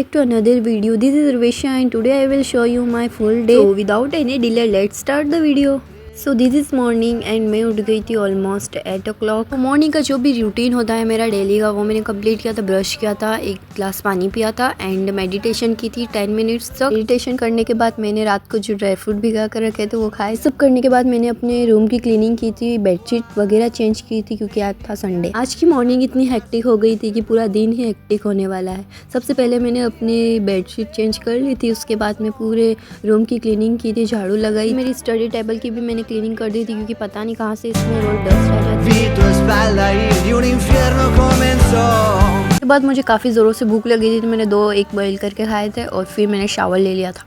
back to another video. This is Rvisha and today I will show you my full day. So without any delay, let's start the video. So this is morning and मैं उठ गई थी almost 8 o'clock। तो morning का जो भी routine होता है मेरा डेली का वो मैंने कंप्लीट किया था। ब्रश किया था, एक ग्लास पानी पिया था एंड मेडिटेशन की थी 10 मिनट्स तक। मेडिटेशन करने के बाद मैंने रात को जो ड्राई फ्रूट भिगा कर रखे थे वो खाए। सब करने के बाद मैंने अपने रूम की क्लीनिंग की थी, बेडशीट वगैरह चेंज की थी क्योंकि आज था संडे। आज की मॉर्निंग इतनी हेक्टिक हो गई थी कि पूरा दिन ही हेक्टिक होने वाला है। सबसे पहले मैंने अपनी बेडशीट चेंज कर ली थी, उसके बाद मैं पूरे रूम की क्लीनिंग की थी, झाड़ू लगाई। मेरी स्टडी टेबल की भी मैंने क्लीनिंग कर दी थी क्योंकि पता नहीं कहाँ से इसमें रोज डस्ट आ जाती है। उसके बाद मुझे काफ़ी ज़ोरों से भूख लगी थी तो मैंने 2 एग बॉईल करके खाए थे और फिर मैंने शावर ले लिया था।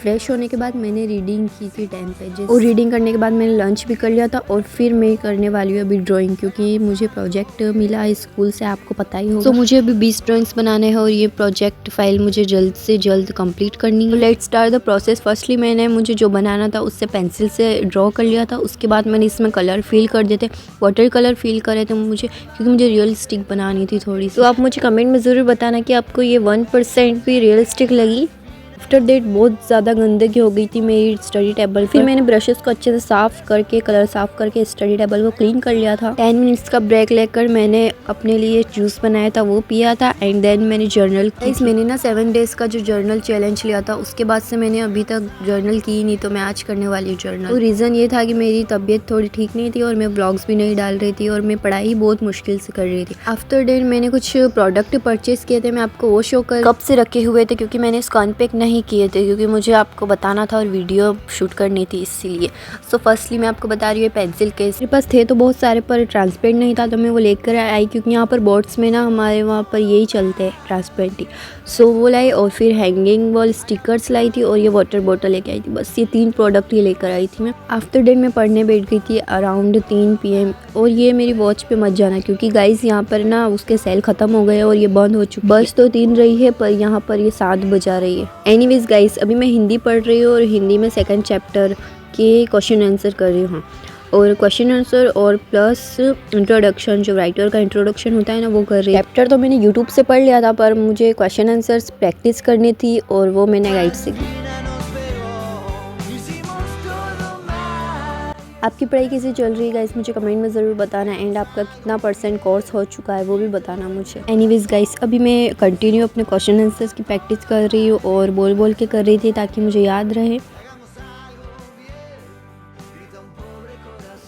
फ्रेश होने के बाद मैंने रीडिंग की थी 10 पेजेस और रीडिंग करने के बाद मैंने लंच भी कर लिया था और फिर मैं करने वाली हूँ अभी ड्राइंग, क्योंकि मुझे प्रोजेक्ट मिला है स्कूल से, आपको पता ही होगा। तो मुझे अभी 20 ड्राइंग्स बनाने हैं और ये प्रोजेक्ट फाइल मुझे जल्द से जल्द कंप्लीट करनी है। Let's start the process. Firstly मैंने मुझे जो बनाना था उससे पेंसिल से ड्रॉ कर लिया था। उसके बाद मैंने इसमें कलर फिल कर दिए थे, वाटर कलर फिल करे थे मुझे, क्योंकि मुझे रियलिस्टिक बनानी थी थोड़ी सी। तो आप मुझे कमेंट में ज़रूर बताना कि आपको ये 1% भी रियलिस्टिक लगी। आफ्टर डेट बहुत ज़्यादा गंदगी हो गई थी मेरी स्टडी टेबल। फिर मैंने ब्रशेस को अच्छे से साफ़ करके, कलर साफ़ करके स्टडी टेबल को क्लीन कर लिया था। 10 मिनट्स का ब्रेक लेकर मैंने अपने लिए जूस बनाया था, वो पिया था एंड देन मैंने जर्नल की। मैंने ना 7 डेज़ का जो जर्नल चैलेंज लिया था उसके बाद से मैंने अभी तक जर्नल की नहीं, तो मैं आज करने वाली जर्नल। तो रीज़न ये था कि मेरी तबीयत थोड़ी ठीक नहीं थी और मैं ब्लॉग्स भी नहीं डाल रही थी और मैं पढ़ाई बहुत मुश्किल से कर रही थी। आफ्टर डेट मैंने कुछ प्रोडक्ट परचेज किए थे, मैं आपको वो शो कर कब से रखे हुए थे क्योंकि मैंने इसको अनपैक नहीं किए थे क्योंकि मुझे आपको बताना था और वीडियो शूट करनी थी इसीलिए। सो फर्स्टली मैं आपको बता रही हूँ पेंसिल केस। मेरे पास थे तो बहुत सारे पर ट्रांसपेरेंट नहीं था तो मैं वो लेकर आई क्योंकि यहाँ पर बोर्ड्स में ना हमारे वहाँ पर यही चलते हैं ट्रांसपेरेंट ही। सो वो लाई और फिर हैंगिंग वॉल स्टिकर्स लाई थी और ये वाटर बॉटल लेके आई थी। बस ये 3 प्रोडक्ट ही लेकर आई थी मैं। आफ्टर डेट मैं पढ़ने बैठ गई थी अराउंड 3 PM और ये मेरी वॉच पे मत जाना क्योंकि गाइस यहाँ पर ना उसके सेल ख़त्म हो गए और ये बंद हो चुकी। बस तो 3 रही है पर यहाँ पर ये 7 बजा रही है। एनीवेज गाइस अभी मैं हिंदी पढ़ रही हूँ और हिंदी में 2nd चैप्टर के क्वेश्चन आंसर कर रही हूँ और क्वेश्चन आंसर और प्लस इंट्रोडक्शन, जो राइटर का इंट्रोडक्शन होता है ना वो कर रही है। चैप्टर तो मैंने यूट्यूब से पढ़ लिया था पर मुझे क्वेश्चन आंसर्स प्रैक्टिस करनी थी और वो मैंने गाइड से की। आपकी पढ़ाई कैसी चल रही है गाइस, मुझे कमेंट में ज़रूर बताना एंड आपका कितना % कोर्स हो चुका है वो भी बताना मुझे। एनीवेज गाइस अभी मैं कंटिन्यू अपने क्वेश्चन आंसर्स की प्रैक्टिस कर रही हूँ और बोल बोल के कर रही थी ताकि मुझे याद रहे।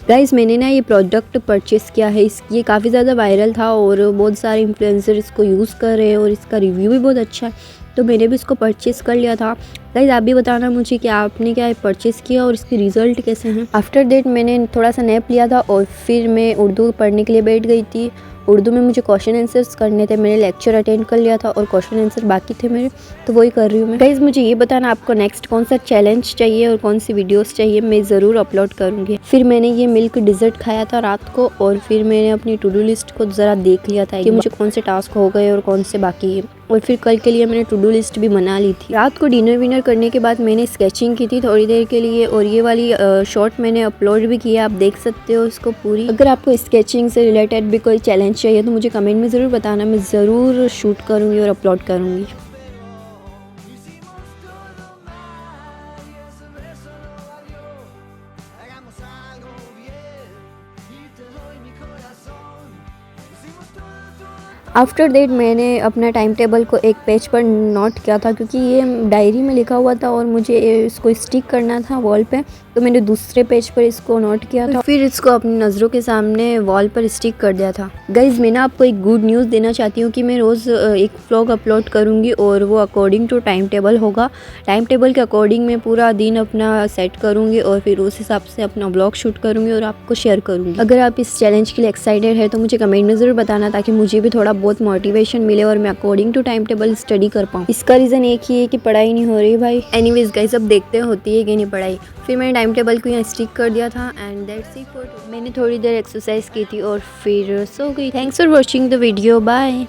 गाइस मैंने ना ये प्रोडक्ट परचेस किया है, ये काफ़ी ज़्यादा वायरल था और बहुत सारे इन्फ्लुएंसर इसको यूज़ कर रहे हैं और इसका रिव्यू भी बहुत अच्छा है, तो मैंने भी इसको परचेस कर लिया था। गाइस आप भी बताना मुझे कि आपने क्या परचेस किया और इसके रिज़ल्ट कैसे हैं। आफ्टर डेट मैंने थोड़ा सा नैप लिया था और फिर मैं उर्दू पढ़ने के लिए बैठ गई थी। उर्दू में मुझे क्वेश्चन आंसर्स करने थे, मैंने लेक्चर अटेंड कर लिया था और क्वेश्चन आंसर बाकी थे मेरे, तो वही कर रही हूँ मैं। गाइस मुझे ये बताना आपको नेक्स्ट कौन सा चैलेंज चाहिए और कौन सी वीडियोस चाहिए, मैं ज़रूर अपलोड करूँगी। फिर मैंने ये मिल्क डिज़र्ट खाया था रात को और फिर मैंने अपनी टू डू लिस्ट को ज़रा देख लिया था कि मुझे कौन से टास्क हो गए और कौन से बाकी है, और फिर कल के लिए मैंने टू डू लिस्ट भी बना ली थी। रात को डिनर विनर करने के बाद मैंने स्केचिंग की थी थोड़ी देर के लिए और ये वाली शॉर्ट मैंने अपलोड भी किया, आप देख सकते हो इसको पूरी। अगर आपको स्केचिंग से रिलेटेड भी कोई चैलेंज चाहिए तो मुझे कमेंट में ज़रूर बताना, मैं ज़रूर शूट करूँगी और अपलोड करूँगी। आफ्टर डेट मैंने अपना टाइम टेबल को एक पेज पर नोट किया था क्योंकि ये डायरी में लिखा हुआ था और मुझे इसको स्टिक करना था वॉल पे, तो मैंने दूसरे पेज पर इसको नोट किया था, फिर इसको अपनी नज़रों के सामने वॉल पर स्टिक कर दिया था। गाइज़ मैं ना आपको एक गुड न्यूज़ देना चाहती हूँ कि मैं रोज़ एक व्लॉग अपलोड करूँगी और वो अकॉर्डिंग टू टाइम टेबल होगा। टाइम टेबल के अकॉर्डिंग मैं पूरा दिन अपना सेट करूँगी और फिर उस हिसाब से अपना व्लॉग शूट करूँगी और आपको शेयर करूँगी। अगर आप इस चैलेंज के लिए एक्साइटेड है तो मुझे कमेंट में ज़रूर बताना ताकि मुझे भी थोड़ा बहुत मोटिवेशन मिले और मैं according to time table study कर पाऊँ। इसका रीज़न एक ही है कि पढ़ाई नहीं हो रही भाई। एनीवेज गाइस अब देखते हैं होती है कि नहीं पढ़ाई। फिर मैंने टाइम टेबल को यहाँ स्टिक कर दिया था एंड दैट्स इट फॉर। मैंने थोड़ी देर एक्सरसाइज की थी और फिर सो गई। Thanks for watching the video, bye.